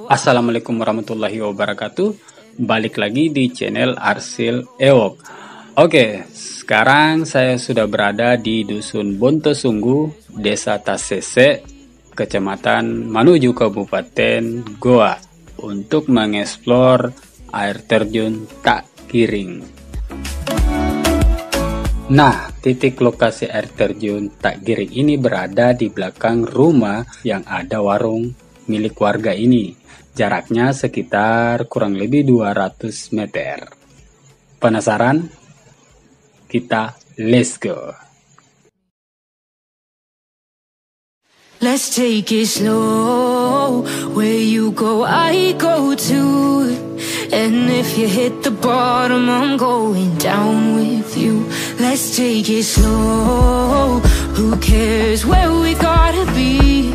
Assalamualaikum warahmatullahi wabarakatuh. Balik lagi di channel Arsil Ewok. Oke, sekarang saya sudah berada di Dusun Bontosunggu, Desa Tassese, Kecamatan Manuju, Kabupaten Gowa, untuk mengeksplor air terjun tak giring. Nah, titik lokasi air terjun tak giring ini berada di belakang rumah yang ada warung milik warga ini. Jaraknya sekitar kurang lebih 200 meter. Penasaran? Kita let's go. Let's take it slow. Where you go, I go too. And if you hit the bottom, I'm going down with you. Let's take it slow. Who cares where we gotta be?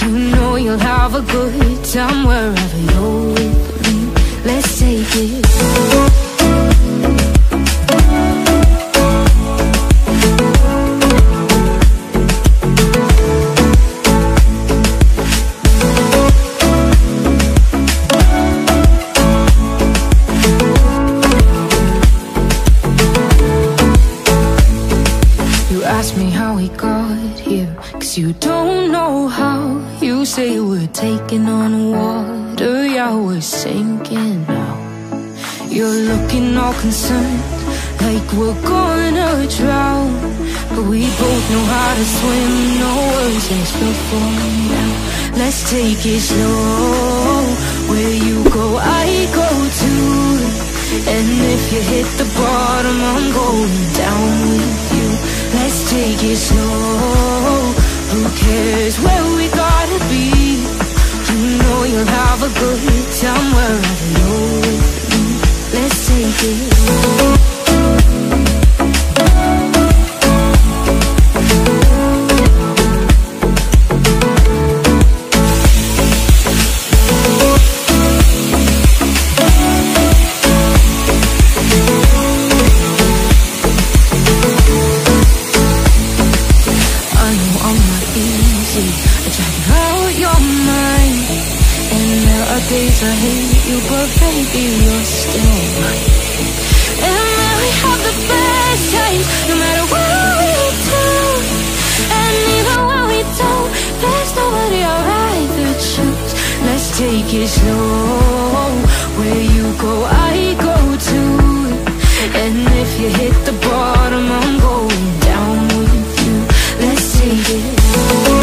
You know you'll have a good time wherever you're with me. Let's take it slow. Ask me how we got here, 'cause you don't know how. You say we're taking on water, yeah, we're sinking now. You're looking all concerned, like we're gonna drown. But we both know how to swim, no worries except for now. Let's take it slow. Where you go, I go too. And if you hit the bottom, I'm going down with you. Let's take it slow. Who cares where we gotta be? You know you'll have a good time wherever you're with me. Let's take it slow. Days I hate you, but baby, you're still mine. And then we have the best times, no matter what we do. And even when we don't, there's nobody I'd rather choose. Let's take it slow. Where you go, I go too. And if you hit the bottom, I'm going down with you. Let's take it slow.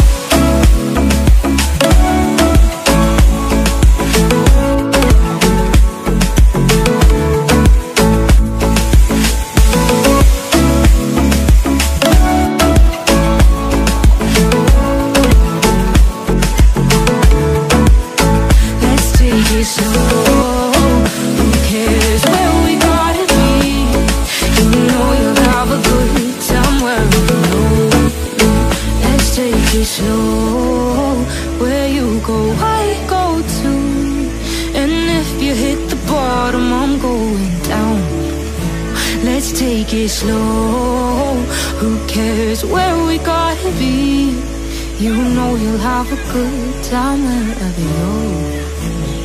Slow, where you go, I go too. And if you hit the bottom, I'm going down. Let's take it slow. Who cares where we gotta be? You know you'll have a good time wherever you're with me.